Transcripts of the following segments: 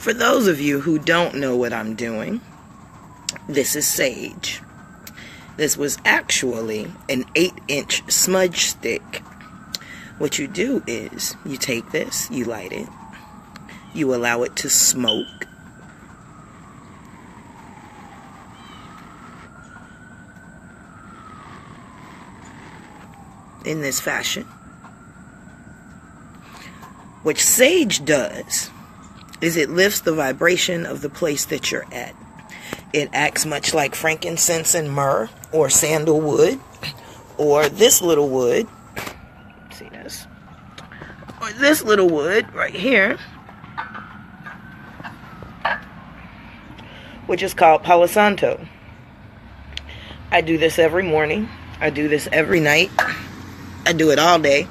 For those of you who don't know what I'm doing, this is sage. This was actually an 8-inch smudge stick. What you do is you take this, you light it, you allow it to smoke. In this fashion. What sage does is it lifts the vibration of the place that you're at. It acts much like frankincense and myrrh or sandalwood or this little wood. See this? Or this little wood right here, which is called Palo Santo. I do this every morning. I do this every night. I do it all day.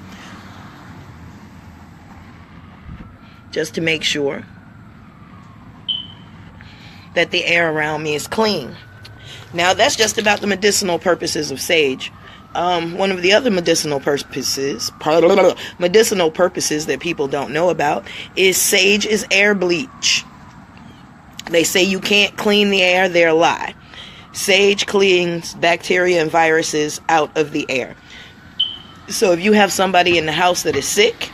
Just to make sure that the air around me is clean. Now, that's just about the medicinal purposes of sage. One of the other medicinal purposes that people don't know about is sage is air bleach. They say you can't clean the air. They're a lie. Sage cleans bacteria and viruses out of the air. So if you have somebody in the house that is sick,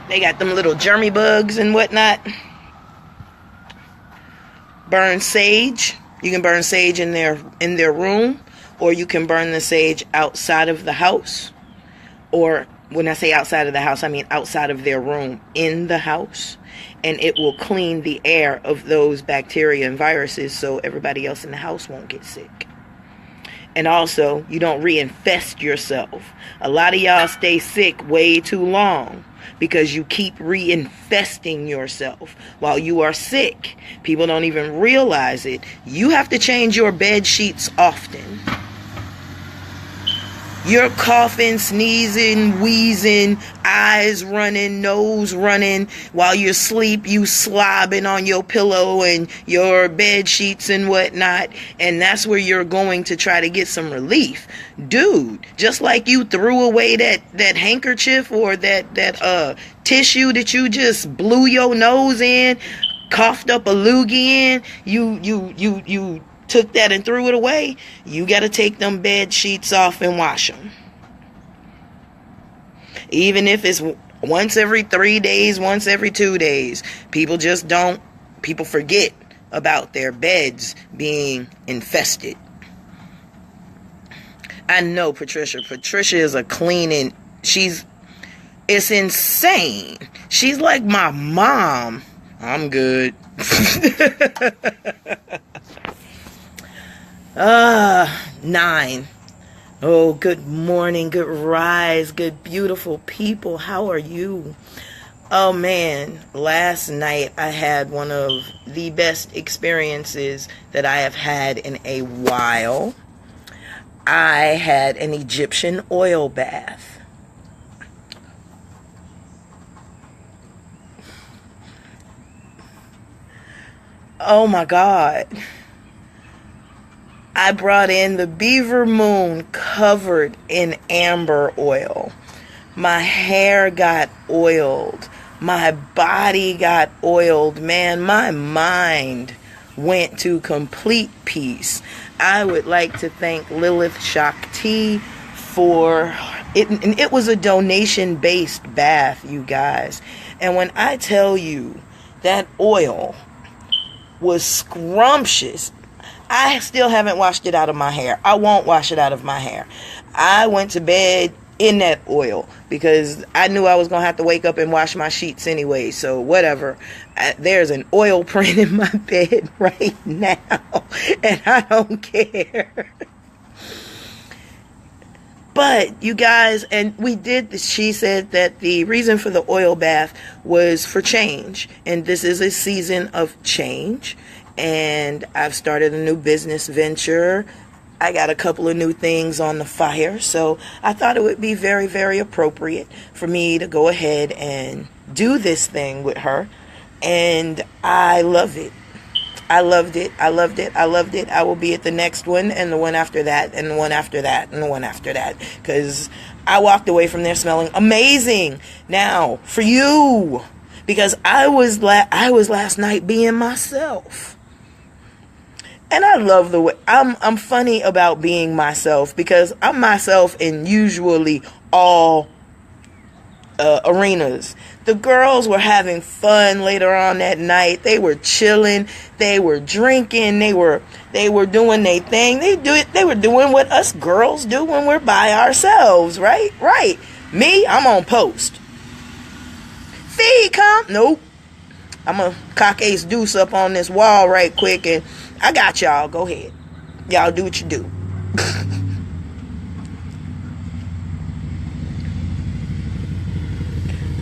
they got them little germy bugs and whatnot, burn sage. You can burn sage in their room, or you can burn the sage outside of the house. Or when I say outside of the house, I mean outside of their room, in the house. And it will clean the air of those bacteria and viruses so everybody else in the house won't get sick. And also, you don't reinfest yourself. A lot of y'all stay sick way too long because you keep reinfesting yourself while you are sick. People don't even realize it. You have to change your bed sheets often. You're coughing, sneezing, wheezing, eyes running, nose running. While you sleep, you slobbing on your pillow and your bed sheets and whatnot. And that's where you're going to try to get some relief. Dude, just like you threw away that handkerchief or that tissue that you just blew your nose in, coughed up a loogie in, you took that and threw it away. You got to take them bed sheets off and wash them. Even if it's once every 3 days, once every 2 days. People forget about their beds being infested. I know Patricia. Patricia is a cleaning. It's insane. She's like my mom. I'm good. 9. Oh, good morning, good rise, good beautiful people. How are you? Oh man, last night I had one of the best experiences that I have had in a while. I had an Egyptian oil bath. Oh my God. I brought in the beaver moon covered in amber oil. My hair got oiled. My body got oiled. Man, my mind went to complete peace. I would like to thank Lilith Shakti for it. And it was a donation-based bath, you guys. And when I tell you that oil was scrumptious, I still haven't washed it out of my hair. I won't wash it out of my hair. I went to bed in that oil because I knew I was going to have to wake up and wash my sheets anyway. So whatever. There's an oil print in my bed right now. And I don't care. But you guys, and we did this, she said that the reason for the oil bath was for change. And this is a season of change. And I've started a new business venture. I got a couple of new things on the fire. So I thought it would be very, very appropriate for me to go ahead and do this thing with her. And I love it. I loved it. I loved it. I loved it. I will be at the next one and the one after that and the one after that and the one after that. Because I walked away from there smelling amazing. Now, for you, because I was last night being myself. And I love the way I'm funny about being myself, because I'm myself in usually all arenas. The girls were having fun later on that night. They were chilling. They were drinking. They were doing their thing. They were doing what us girls do when we're by ourselves, right? Right. Me, I'm on post. Fee, come. Nope. I'm a cock ace deuce up on this wall right quick, and I got y'all. Go ahead. Y'all do what you do.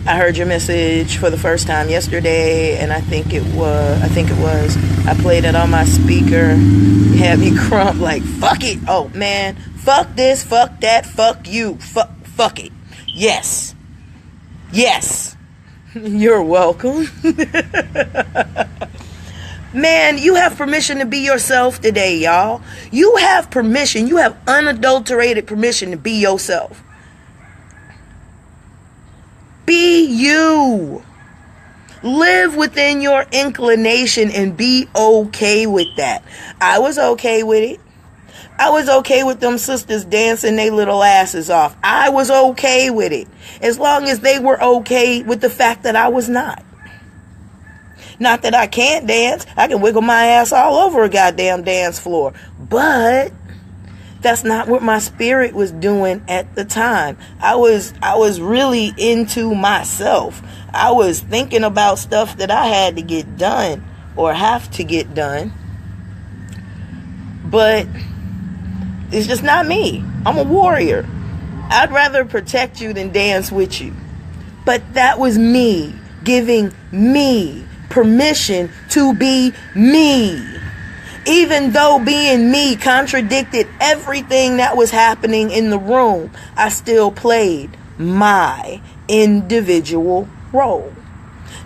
I heard your message for the first time yesterday, and I think it was. I played it on my speaker. You had me crump like, fuck it. Oh, man. Fuck this, fuck that, fuck you. Fuck it. Yes. Yes. You're welcome. Man, you have permission to be yourself today, y'all. You have permission. You have unadulterated permission to be yourself. Be you. Live within your inclination and be okay with that. I was okay with it. I was okay with them sisters dancing their little asses off. I was okay with it. As long as they were okay with the fact that I was not. Not that I can't dance. I can wiggle my ass all over a goddamn dance floor. But that's not what my spirit was doing at the time. I was really into myself. I was thinking about stuff that I had to get done or have to get done. But it's just not me. I'm a warrior. I'd rather protect you than dance with you. But that was me giving me permission to be me. Even though being me contradicted everything that was happening in the room, I still played my individual role.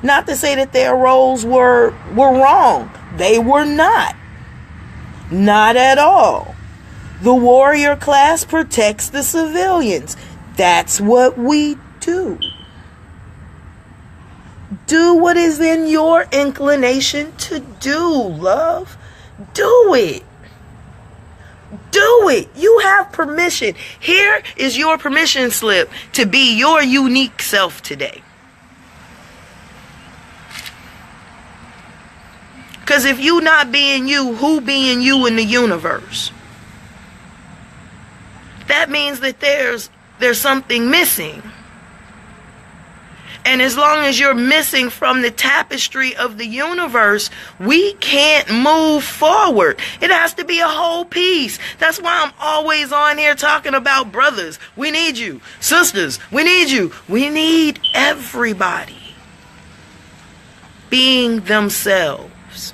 Not to say that their roles were wrong. They were not. Not at all. The warrior class protects the civilians. That's what we do. Do what is in your inclination to do, love. Do it. Do it. You have permission. Here is your permission slip to be your unique self today. Because if you not being you, who being you in the universe? That means that there's something missing. And as long as you're missing from the tapestry of the universe, we can't move forward. It has to be a whole piece. That's why I'm always on here talking about brothers. We need you. Sisters, we need you. We need everybody being themselves,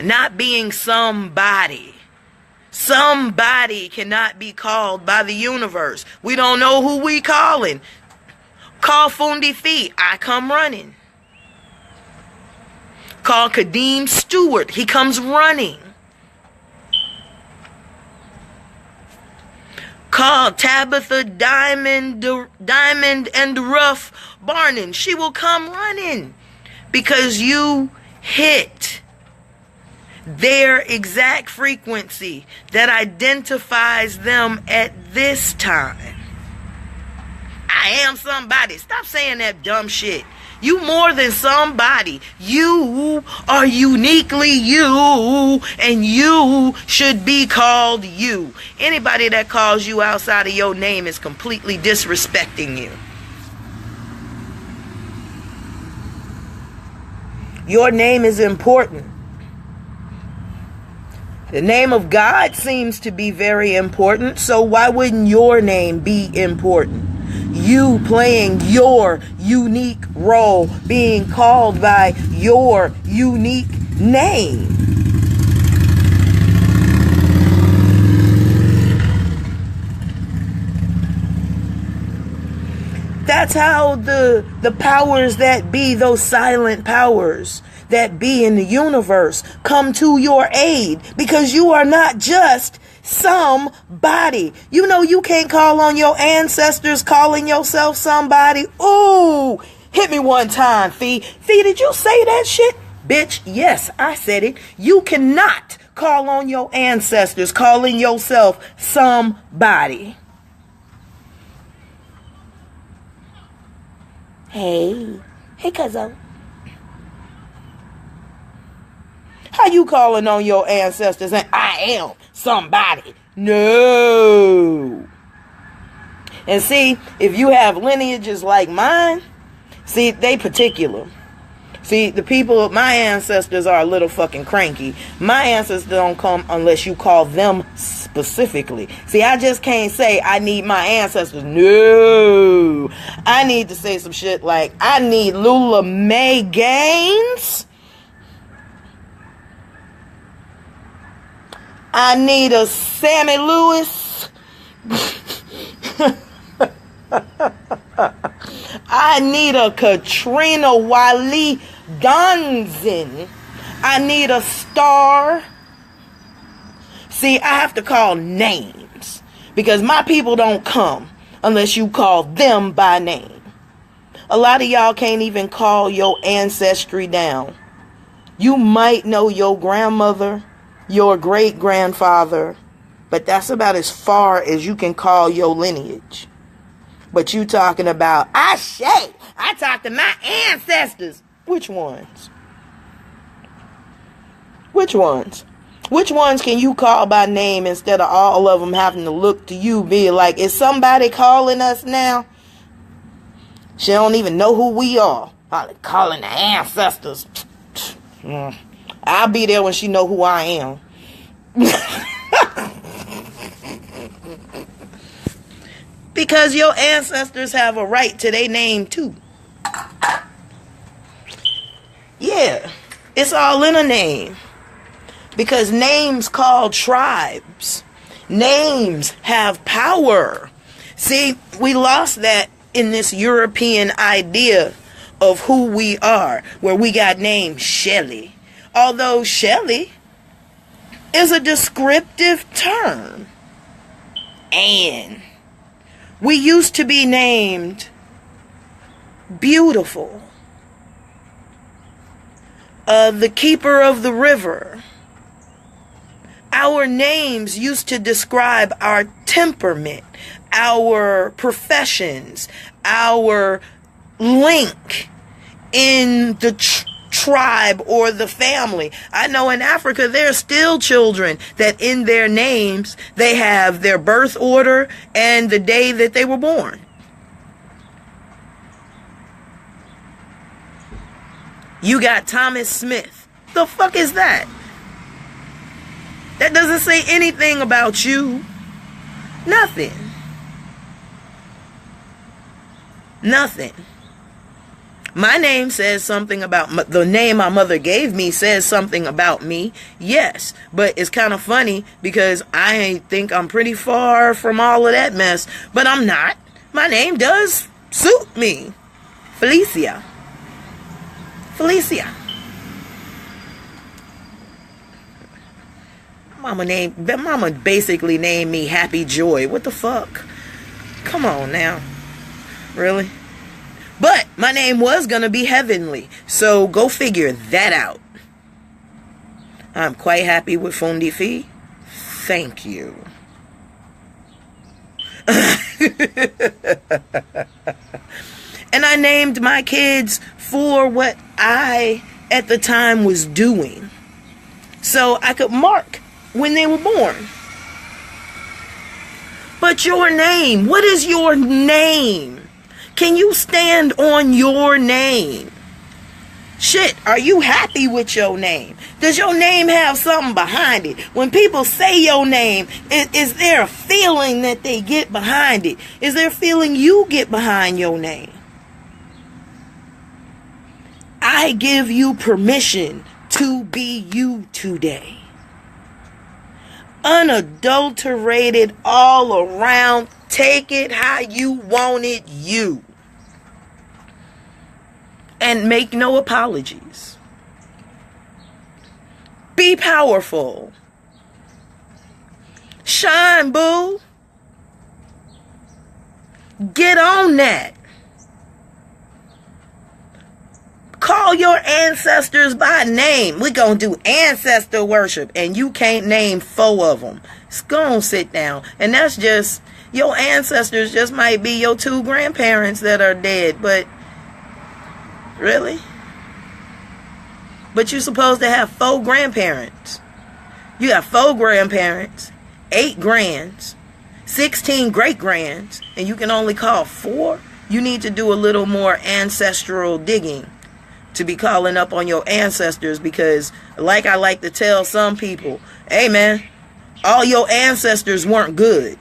not being somebody. Somebody cannot be called by the universe. We don't know who we calling. Call Fundife, I come running. Call Kadeem Stewart, he comes running. Call Tabitha Diamond and Rough Barnon, she will come running. Because you hit their exact frequency that identifies them at this time. I am somebody. Stop saying that dumb shit. You more than somebody. You are uniquely you, and you should be called you. Anybody that calls you outside of your name is completely disrespecting you. Your name is important. The name of God seems to be very important, so why wouldn't your name be important? You playing your unique role, being called by your unique name. That's how the powers that be, those silent powers that be in the universe, come to your aid, because you are not just somebody. You know, you can't call on your ancestors calling yourself somebody. Ooh, Hit me one time, Fee. Fee, did you say that shit? Bitch, yes, I said it. You cannot call on your ancestors calling yourself somebody. Hey. Hey, cuzzo. How you calling on your ancestors and I am somebody? No. And see, if you have lineages like mine, see, they particular. See, the people, my ancestors are a little fucking cranky. My ancestors don't come unless you call them specifically. See, I just can't say I need my ancestors. No. I need to say some shit like, I need Lula Mae Gaines. I need a Sammy Lewis. I need a Katrina Wale Donzin. I need a Star. See, I have to call names because my people don't come unless you call them by name. A lot of y'all can't even call your ancestry down. You might know your grandmother, your great-grandfather, but that's about as far as you can call your lineage. But you talking about, I talked to my ancestors. Which ones? Which ones? Which ones can you call by name instead of all of them having to look to you, be like, is somebody calling us now? She don't even know who we are. Probably calling the ancestors. I'll be there when she know who I am. Because your ancestors have a right to their name too. Yeah, it's all in a name. Because names call tribes. Names have power. See, we lost that in this European idea of who we are, where we got named Shelley. Although Shelley is a descriptive term. And we used to be named Beautiful, the Keeper of the River. Our names used to describe our temperament, our professions, our link in the tribe or the family. I know in Africa there's still children that in their names they have their birth order and the day that they were born. You got Thomas Smith. The fuck is that? That doesn't say anything about you. Nothing. Nothing. My name says something about, the name my mother gave me says something about me, yes. But it's kind of funny because I think I'm pretty far from all of that mess. But I'm not. My name does suit me. Felicia. Felicia. Mama basically named me Happy Joy. What the fuck? Come on now. Really? But my name was going to be Heavenly. So go figure that out. I'm quite happy with fundife. Thank you. And I named my kids for what I, at the time, was doing. So I could mark when they were born. But your name, what is your name? Can you stand on your name? Shit, are you happy with your name? Does your name have something behind it? When people say your name, is there a feeling that they get behind it? Is there a feeling you get behind your name? I give you permission to be you today. Unadulterated, all around, take it how you want it, you. And make no apologies. Be powerful. Shine, boo. Get on that. call your ancestors by name. We're going to do ancestor worship, and you can't name 4 of them. It's going to sit down. And that's just, your ancestors just might be your 2 grandparents that are dead. But, really? But you're supposed to have 4 grandparents. You got 4 grandparents, 8 grands, 16 great-grands, and you can only call 4? You need to do a little more ancestral digging to be calling up on your ancestors, because like I like to tell some people, hey man, all your ancestors weren't good.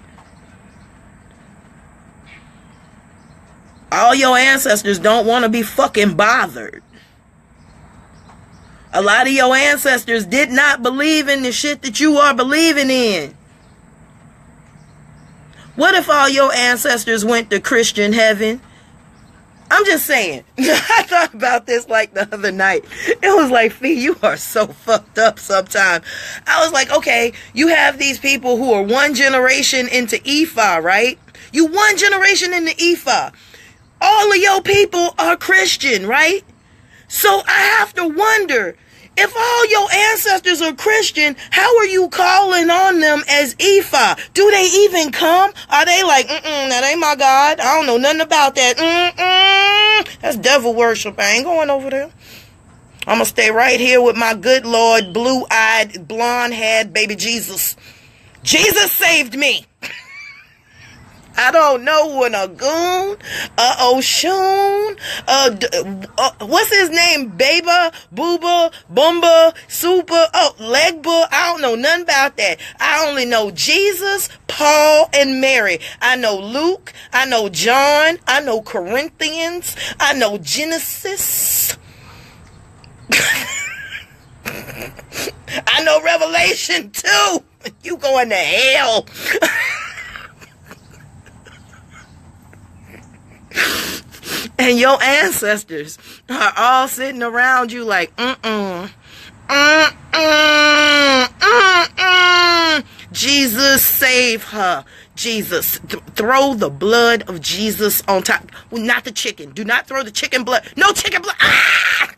All your ancestors don't want to be fucking bothered. A lot of your ancestors did not believe in the shit that you are believing in. What if all your ancestors went to Christian heaven? I'm just saying. I thought about this like the other night. It was like, Fee, you are so fucked up sometimes. I was like, okay, you have these people who are 1 generation into Ifa, right? You 1 generation into Ifa. All of your people are Christian, right? So I have to wonder, if all your ancestors are Christian, how are you calling on them as Ifa? Do they even come? Are they like, that ain't my God. I don't know nothing about that. That's devil worship. I ain't going over there. I'm going to stay right here with my good Lord, blue-eyed, blonde-haired baby Jesus. Jesus saved me. I don't know when a goon, Oshun, what's his name? Baba, Booba, Bumba, Super, Legba. I don't know nothing about that. I only know Jesus, Paul, and Mary. I know Luke. I know John. I know Corinthians. I know Genesis. I know Revelation too. You going to hell. And your ancestors are all sitting around you like, Jesus, save her. Jesus, throw the blood of Jesus on top. Well, not the chicken. Do not throw the chicken blood. No chicken blood. Ah!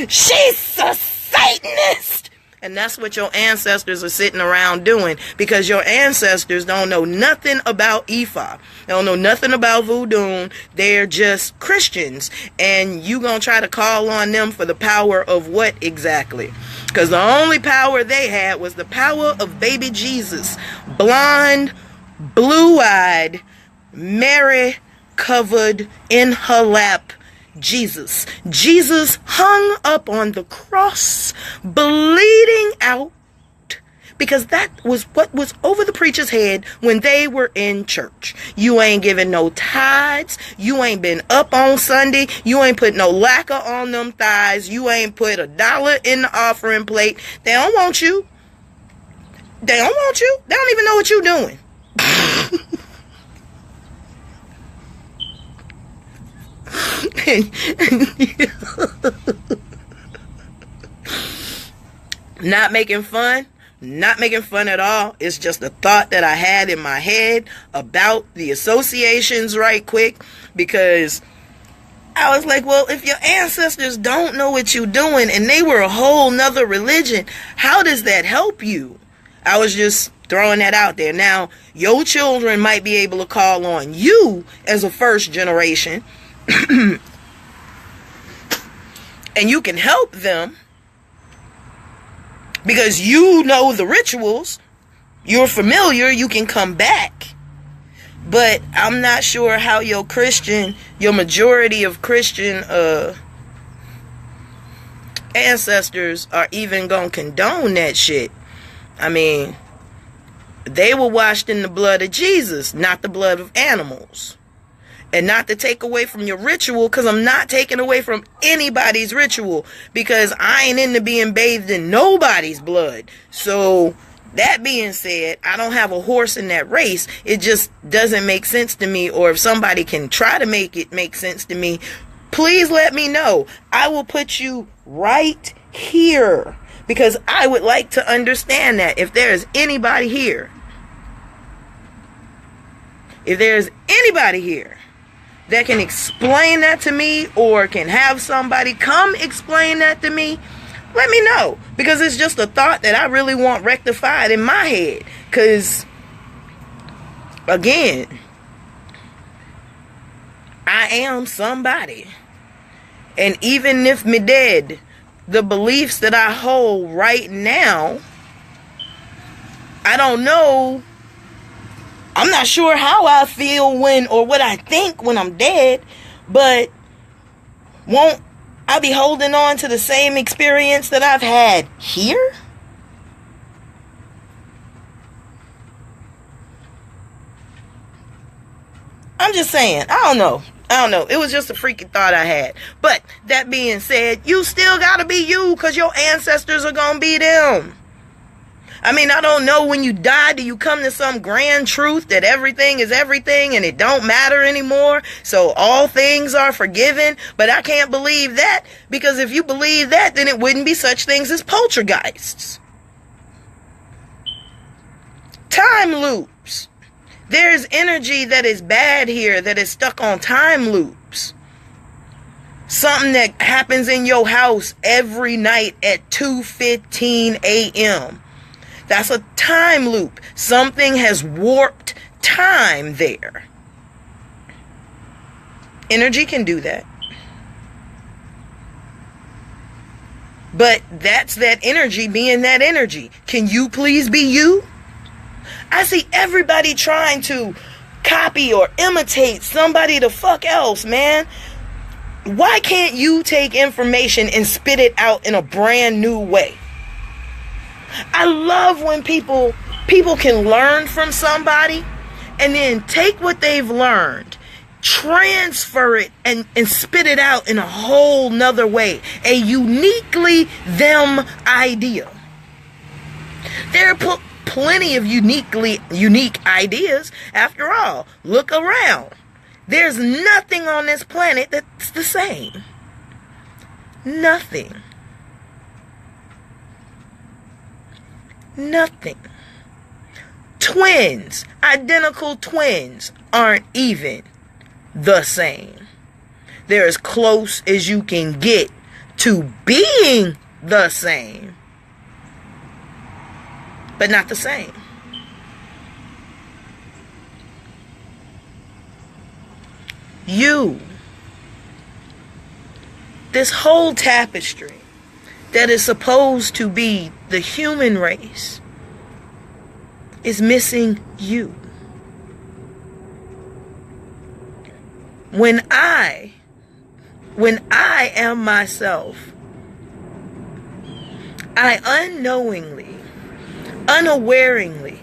She's a Satanist. And that's what your ancestors are sitting around doing, because your ancestors don't know nothing about Ifa. They don't know nothing about voodoo. They're just Christians. And you gonna try to call on them for the power of what exactly? Because the only power they had was the power of baby Jesus. Blonde, blue-eyed, Mary covered in her lap. Jesus hung up on the cross, bleeding out, because that was what was over the preacher's head when they were in church. You ain't giving no tithes. You ain't been up on Sunday. You ain't put no lacquer on them thighs. You ain't put $1 in the offering plate. They don't want you. They don't want you. They don't even know what you're doing. Not making fun at all. It's just a thought that I had in my head about the associations right quick, because I was like, well, if your ancestors don't know what you're doing and they were a whole nother religion, how does that help you? I was just throwing that out there. Now, your children might be able to call on you as a first generation and you can help them because you know the rituals, you're familiar, you can come back. But I'm not sure how your majority of Christian ancestors are even gonna condone that shit. I mean, they were washed in the blood of Jesus, not the blood of animals. And not to take away from your ritual, because I'm not taking away from anybody's ritual, because I ain't into being bathed in nobody's blood. So, that being said, I don't have a horse in that race. It just doesn't make sense to me. Or if somebody can try to make it make sense to me, please let me know. I will put you right here, because I would like to understand that. If there is anybody here, that can explain that to me, or can have somebody come explain that to me, let me know. Because it's just a thought that I really want rectified in my head. Because, again, I am somebody. And even if me dead, the beliefs that I hold right now, I don't know. I'm not sure how I feel when, or what I think when I'm dead, but won't I be holding on to the same experience that I've had here? I'm just saying, I don't know. It was just a freaking thought I had. But that being said, you still gotta be you, because your ancestors are gonna be them. I mean, I don't know, when you die, do you come to some grand truth that everything is everything and it don't matter anymore, so all things are forgiven? But I can't believe that, because if you believe that, then it wouldn't be such things as poltergeists. Time loops. There's energy that is bad here, that is stuck on time loops. Something that happens in your house every night at 2:15 a.m. That's a time loop. Something has warped time there. Energy can do that. But that's that energy being that energy. Can you please be you? I see everybody trying to copy or imitate somebody the fuck else, man. Why can't you take information and spit it out in a brand new way? I love when people can learn from somebody and then take what they've learned, transfer it, and spit it out in a whole nother way. A uniquely them idea. There are plenty of unique ideas. After all, look around. There's nothing on this planet that's the same. Nothing. Nothing. Twins, identical twins, aren't even the same. They're as close as you can get to being the same, but not the same. You, this whole tapestry that is supposed to be the human race, is missing you. When I am myself, I unknowingly, unawareingly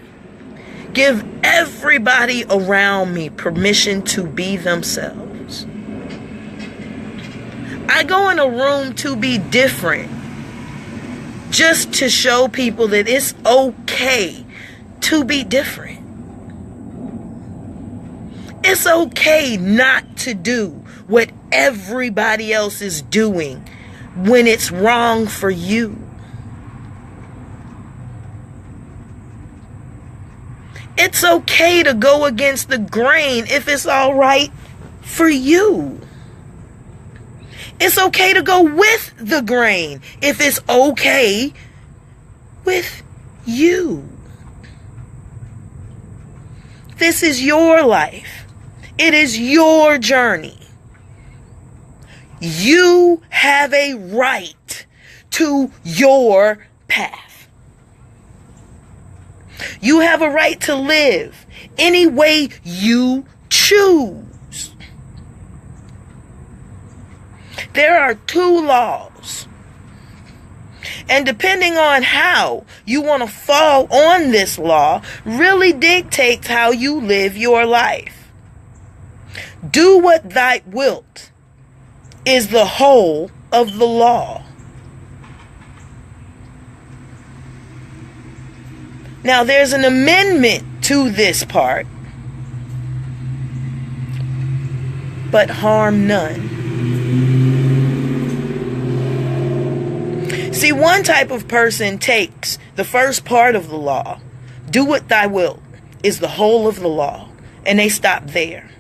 give everybody around me permission to be themselves. I go in a room to be different, just to show people that it's okay to be different. It's okay not to do what everybody else is doing when it's wrong for you. It's okay to go against the grain if it's all right for you. It's okay to go with the grain if it's okay with you. This is your life. It is your journey. You have a right to your path. You have a right to live any way you choose. There are 2 laws. And depending on how you want to fall on this law really dictates how you live your life. Do what thou wilt is the whole of the law. Now there's an amendment to this part. But harm none. See, one type of person takes the first part of the law, do what thou wilt, is the whole of the law, and they stop there.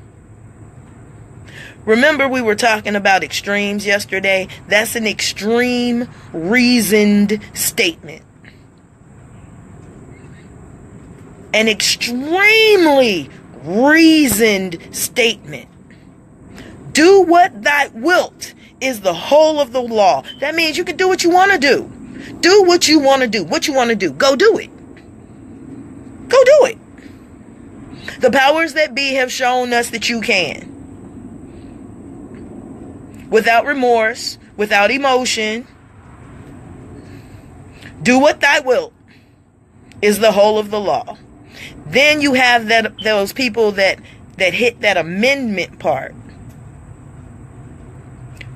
Remember we were talking about extremes yesterday? That's an extreme reasoned statement. An extremely reasoned statement. Do what thou wilt is the whole of the law. That means you can do what you want to do. Do what you want to do. What you want to do. Go do it. Go do it. The powers that be have shown us that you can. Without remorse, without emotion. Do what thou wilt is the whole of the law. Then you have those people that hit that amendment part.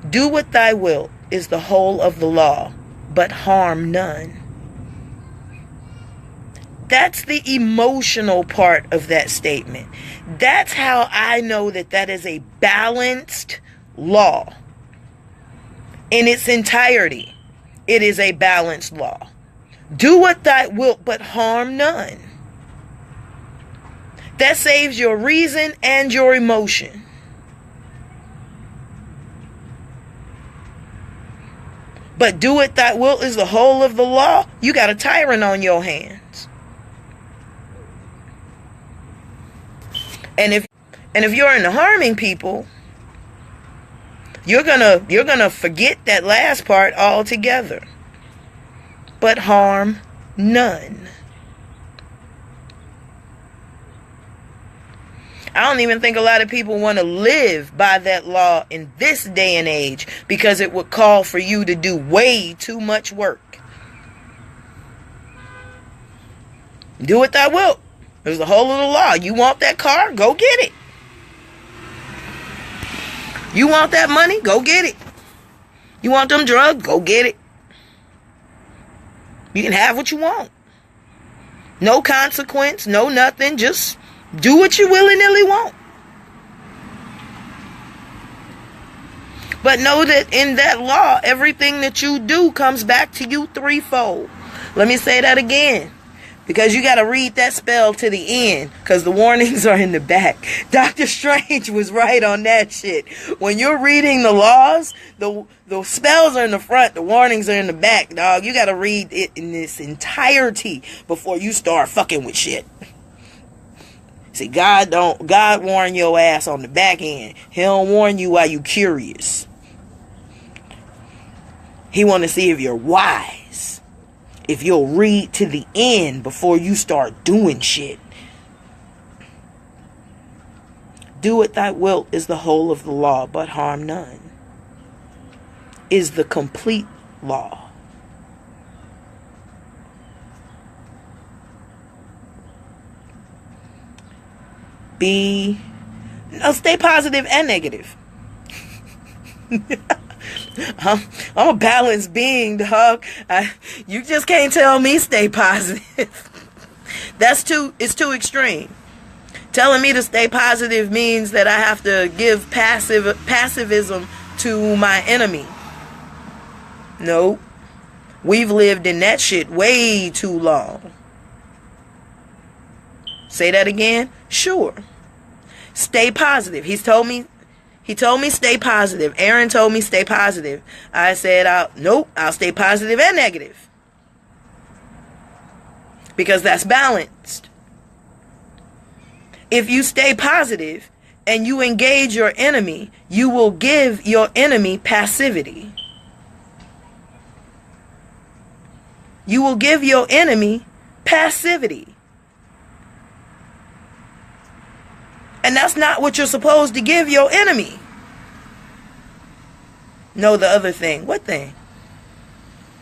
Do what thou wilt is the whole of the law, but harm none. That's the emotional part of that statement. That's how I know that that is a balanced law. In its entirety, it is a balanced law. Do what thou wilt, but harm none. That saves your reason and your emotion. But do what thou wilt is the whole of the law. You got a tyrant on your hands. And if you're into harming people, you're gonna forget that last part altogether. But harm none. I don't even think a lot of people want to live by that law in this day and age, because it would call for you to do way too much work. Do what thou wilt. There's the whole of the law. You want that car? Go get it. You want that money? Go get it. You want them drugs? Go get it. You can have what you want. No consequence, no nothing. Just do what you willy-nilly want. But know that in that law, everything that you do comes back to you threefold. Let me say that again, because you got to read that spell to the end, because the warnings are in the back. Dr. Strange was right on that shit. When you're reading the laws, the spells are in the front, the warnings are in the back, dog. You got to read it in its entirety before you start fucking with shit. See, God warn your ass on the back end. He don't warn you while you curious. He want to see if you're wise. If you'll read to the end before you start doing shit. Do what thou wilt is the whole of the law, but harm none. Is the complete law. Stay positive and negative. I'm a balanced being, dog. You just can't tell me stay positive. It's too extreme. Telling me to stay positive means that I have to give passivism to my enemy. No. We've lived in that shit way too long. Say that again? Sure. Stay positive. He told me stay positive. Aaron told me stay positive. I said, I'll stay positive and negative. Because that's balanced. If you stay positive and you engage your enemy, you will give your enemy passivity. You will give your enemy passivity. And that's not what you're supposed to give your enemy. No, the other thing. What thing?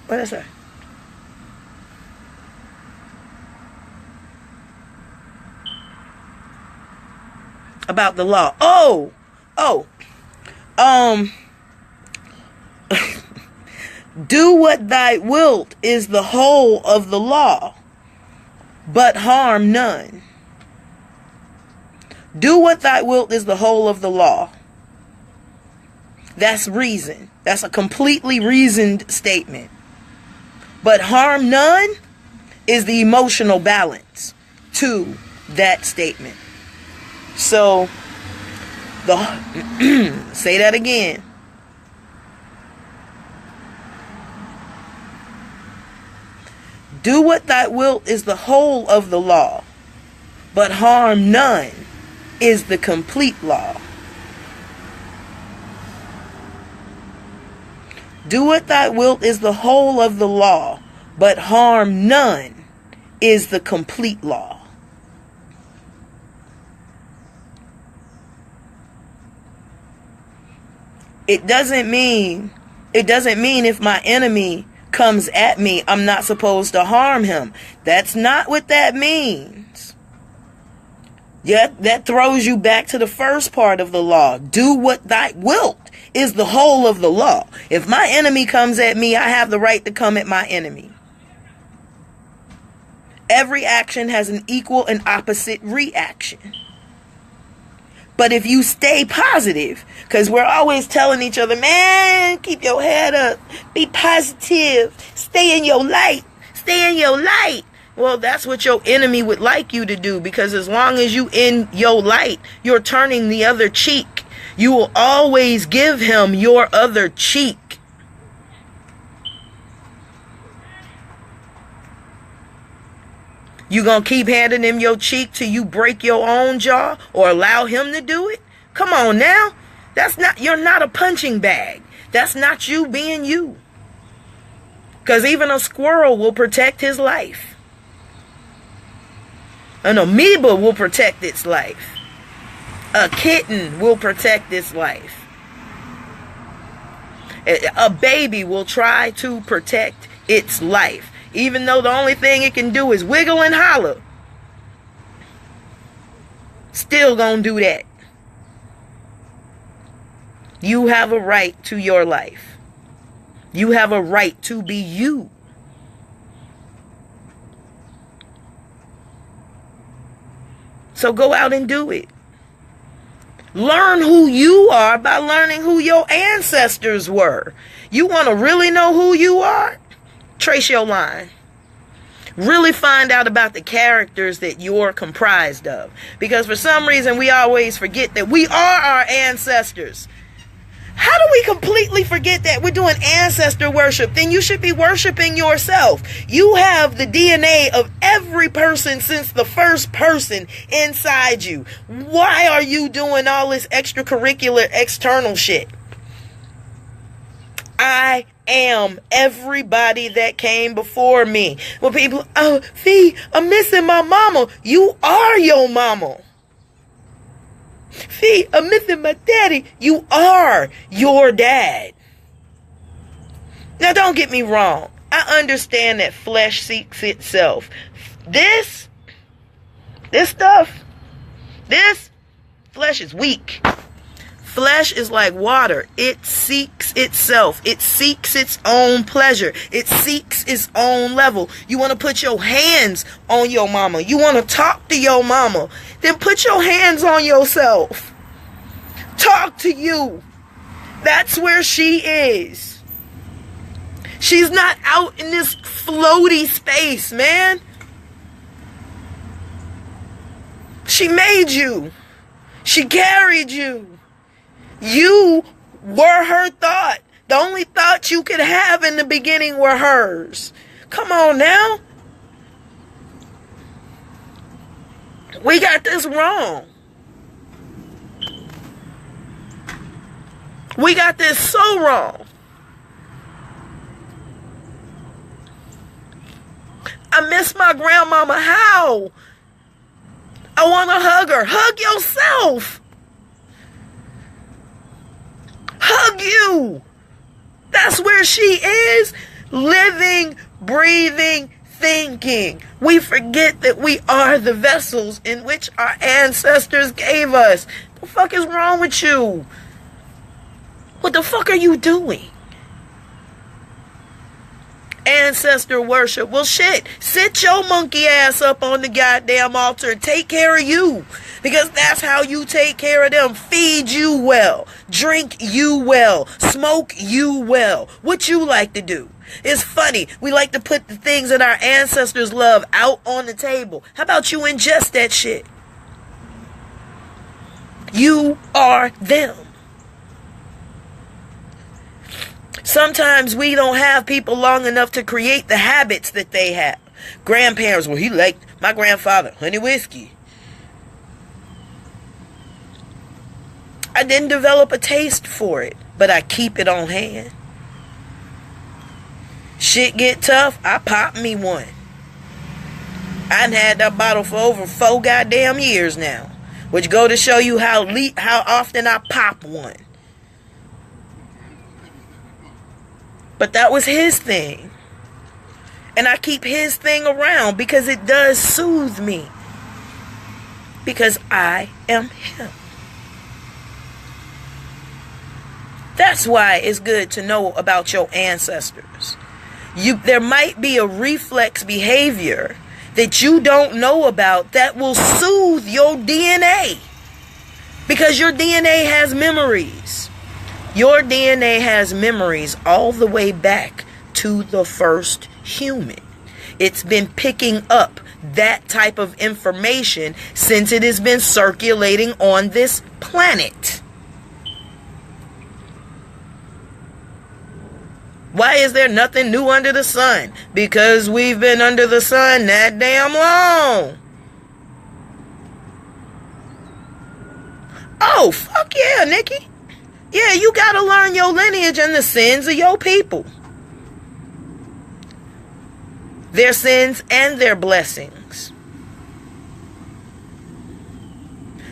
What is that? About the law. Do what thou wilt is the whole of the law, but harm none. Do what thou wilt is the whole of the law. That's reason. That's a completely reasoned statement. But harm none is the emotional balance to that statement. So Say that again. Do what thou wilt is the whole of the law, but harm none is the complete law. Do what thou wilt is the whole of the law, but harm none is the complete law. It doesn't mean if my enemy comes at me, I'm not supposed to harm him. That's not what that means. Yeah, that throws you back to the first part of the law. Do what thou wilt is the whole of the law. If my enemy comes at me, I have the right to come at my enemy. Every action has an equal and opposite reaction. But if you stay positive, because we're always telling each other, man, keep your head up, be positive, stay in your light, stay in your light. Well, that's what your enemy would like you to do, because as long as you in your light, you're turning the other cheek. You will always give him your other cheek. You gonna keep handing him your cheek till you break your own jaw or allow him to do it? Come on now. You're not a punching bag. That's not you being you. Because even a squirrel will protect his life. An amoeba will protect its life. A kitten will protect its life. A baby will try to protect its life. Even though the only thing it can do is wiggle and holler. Still gonna do that. You have a right to your life. You have a right to be you. So go out and do it. Learn who you are by learning who your ancestors were. You want to really know who you are? Trace your line. Really find out about the characters that you're comprised of. Because for some reason we always forget that we are our ancestors. How do we completely forget that we're doing ancestor worship? Then you should be worshiping yourself. You have the DNA of every person since the first person inside you. Why are you doing all this extracurricular external shit? I am everybody that came before me. When people, oh, Fee, I'm missing my mama. You are your mama. Fee, I'm missing my daddy. You are your dad. Now, don't get me wrong. I understand that flesh seeks itself. This flesh is weak. Flesh is like water. It seeks itself. It seeks its own pleasure. It seeks its own level. You want to put your hands on your mama. You want to talk to your mama. Then put your hands on yourself. Talk to you. That's where she is. She's not out in this floaty space, man. She made you. She carried you. You were her thought. The only thoughts you could have in the beginning were hers. Come on now. We got this wrong. We got this so wrong. I miss my grandmama. How? I want to hug her. Hug yourself. Hug you. That's where she is. Living, breathing, thinking. We forget that we are the vessels in which our ancestors gave us. The fuck is wrong with you? What the fuck are you doing? Ancestor worship. Well, shit. Sit your monkey ass up on the goddamn altar and take care of you. Because that's how you take care of them. Feed you well. Drink you well. Smoke you well. What you like to do? It's funny. We like to put the things that our ancestors love out on the table. How about you ingest that shit? You are them. Sometimes we don't have people long enough to create the habits that they have. Grandparents, well, he liked my grandfather, honey whiskey. I didn't develop a taste for it, but I keep it on hand. Shit get tough, I pop me one. I done had that bottle for over 4 goddamn years now, which go to show you how often I pop one. But that was his thing. And I keep his thing around because it does soothe me. Because I am him. That's why it's good to know about your ancestors. There might be a reflex behavior that you don't know about that will soothe your DNA. Because your DNA has memories. Your DNA has memories all the way back to the first human. It's been picking up that type of information since it has been circulating on this planet. Why is there nothing new under the sun? Because we've been under the sun that damn long. Oh, fuck yeah, Nikki. Yeah, you gotta learn your lineage and the sins of your people. Their sins and their blessings.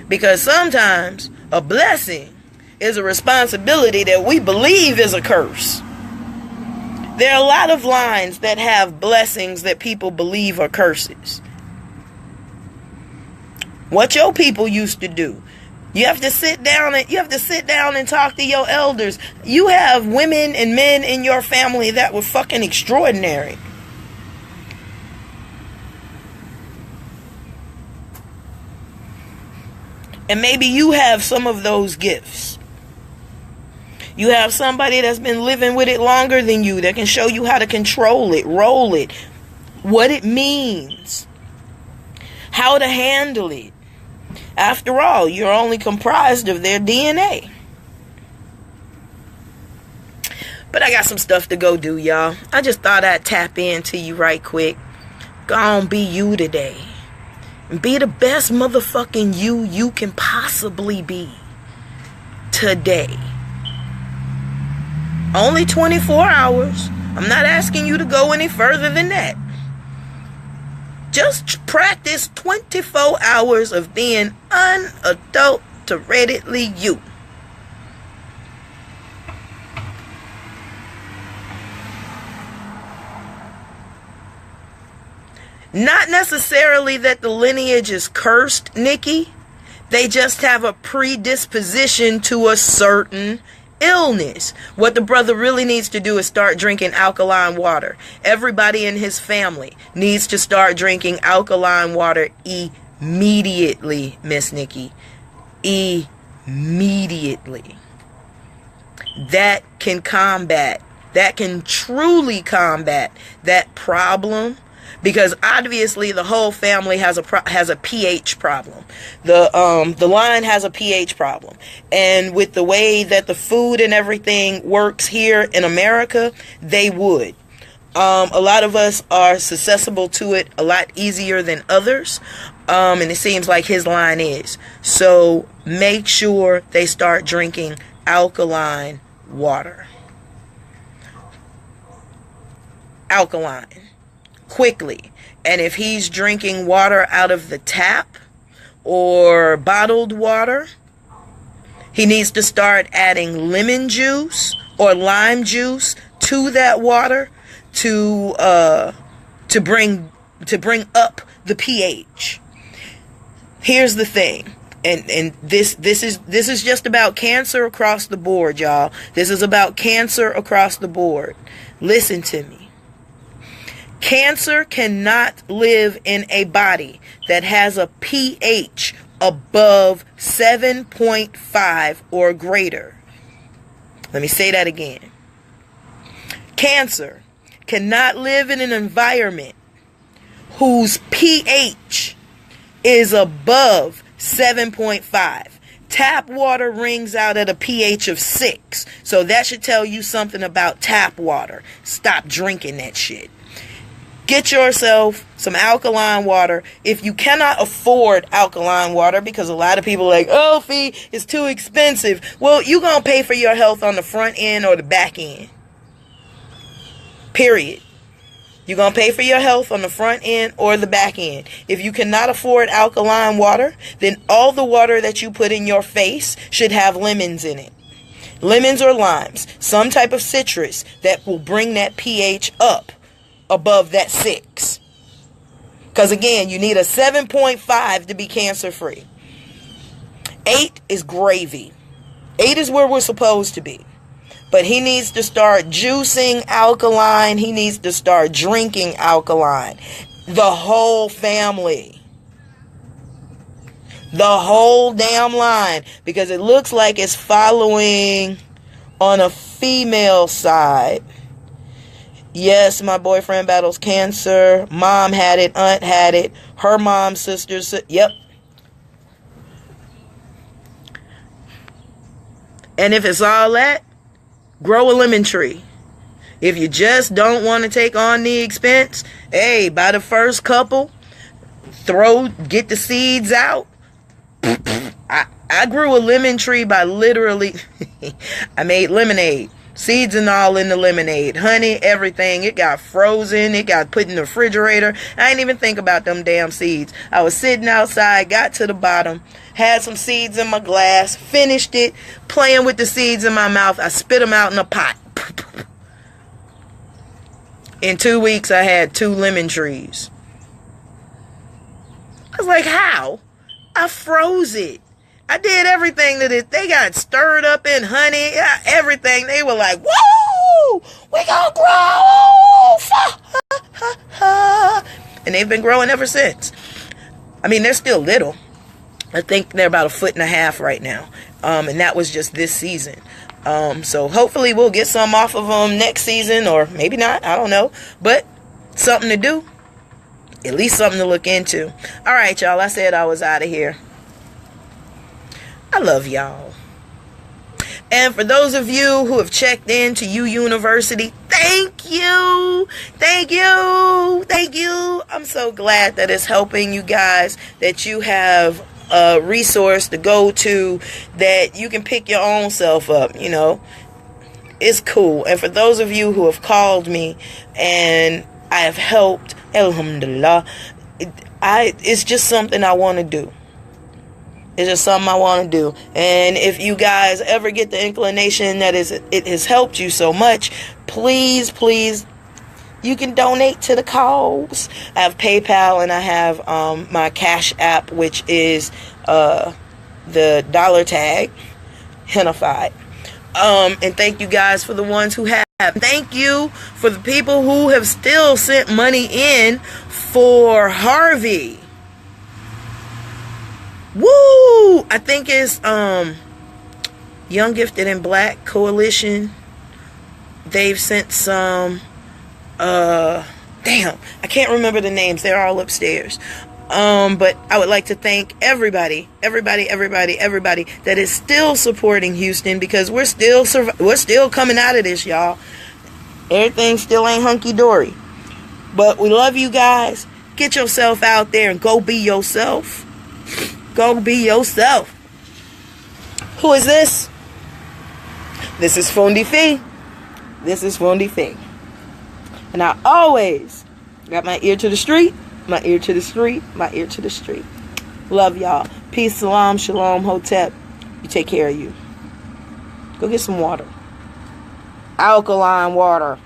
Because sometimes a blessing is a responsibility that we believe is a curse. There are a lot of lines that have blessings that people believe are curses. What your people used to do. You have to sit down and talk to your elders. You have women and men in your family that were fucking extraordinary. And maybe you have some of those gifts. You have somebody that's been living with it longer than you that can show you how to control it, roll it, what it means, how to handle it. After all, you're only comprised of their DNA. But I got some stuff to go do, y'all. I just thought I'd tap into you right quick. Go on, be you today. And be the best motherfucking you can possibly be today. Only 24 hours. I'm not asking you to go any further than that. Just practice 24 hours of being unadulteratedly you. Not necessarily that the lineage is cursed, Nikki. They just have a predisposition to a certain illness. What the brother really needs to do is start drinking alkaline water. Everybody in his family needs to start drinking alkaline water immediately, Miss Nikki. Immediately. That can truly combat that problem. Because obviously the whole family has a pH problem. The line has a pH problem. And with the way that the food and everything works here in America, they would. A lot of us are susceptible to it a lot easier than others. And it seems like his line is. So make sure they start drinking alkaline water. Alkaline. Quickly. And if he's drinking water out of the tap or bottled water, he needs to start adding lemon juice or lime juice to that water to bring up the pH. Here's the thing. And this is just about cancer across the board, y'all. This is about cancer across the board. Listen to me. Cancer cannot live in a body that has a pH above 7.5 or greater. Let me say that again. Cancer cannot live in an environment whose pH is above 7.5. Tap water wrings out at a pH of 6. So that should tell you something about tap water. Stop drinking that shit. Get yourself some alkaline water. If you cannot afford alkaline water, because a lot of people are like, oh, fee, it's too expensive. Well, you're going to pay for your health on the front end or the back end. Period. You're going to pay for your health on the front end or the back end. If you cannot afford alkaline water, then all the water that you put in your face should have lemons in it. Lemons or limes. Some type of citrus that will bring that pH up above that 6. Because again, you need a 7.5 to be cancer free. 8 is gravy. 8 is where we're supposed to be. But he needs to start juicing alkaline. He needs to start drinking alkaline. The whole family. The whole damn line. Because it looks like it's following on a female side. Yes, my boyfriend battles cancer. Mom had it. Aunt had it. Her mom, sisters. Yep. And if it's all that, grow a lemon tree. If you just don't want to take on the expense, hey, buy the first couple. Get the seeds out. I grew a lemon tree by literally, I made lemonade. Seeds and all in the lemonade. Honey, everything. It got frozen. It got put in the refrigerator. I didn't even think about them damn seeds. I was sitting outside, got to the bottom, had some seeds in my glass, finished it, playing with the seeds in my mouth. I spit them out in a pot. In 2 weeks, I had 2 lemon trees. I was like, how? I froze it. I did everything that it. They got stirred up in honey, everything. They were like, whoa, we gonna grow. And they've been growing ever since. I mean, they're still little. I think they're about 1.5 feet right now. And that was just this season. So hopefully we'll get some off of them next season, or maybe not. I don't know. But something to do. At least something to look into. All right, y'all. I said I was out of here. I love y'all. And for those of you who have checked in to UUniversity, thank you. Thank you. Thank you. I'm so glad that it's helping you guys, that you have a resource to go to, that you can pick your own self up, you know. It's cool. And for those of you who have called me and I have helped, alhamdulillah, it's just something I want to do. It's just something I want to do. And if you guys ever get the inclination that it has helped you so much, please, you can donate to the cause. I have PayPal and I have my Cash App, which is the $, Hennified. And thank you guys for the ones who have. Thank you for the people who have still sent money in for Harvey. Woo! I think it's Young Gifted and Black Coalition. They've sent some damn, I can't remember the names. They're all upstairs. But I would like to thank everybody that is still supporting Houston, because we're still coming out of this, y'all. Everything still ain't hunky-dory. But we love you guys. Get yourself out there and go be yourself. Go be yourself. Who is this? This is Fundife. This is Fundife. And I always got my ear to the street, my ear to the street, my ear to the street. Love y'all. Peace, salam, shalom, hotep. You take care of you. Go get some water. Alkaline water.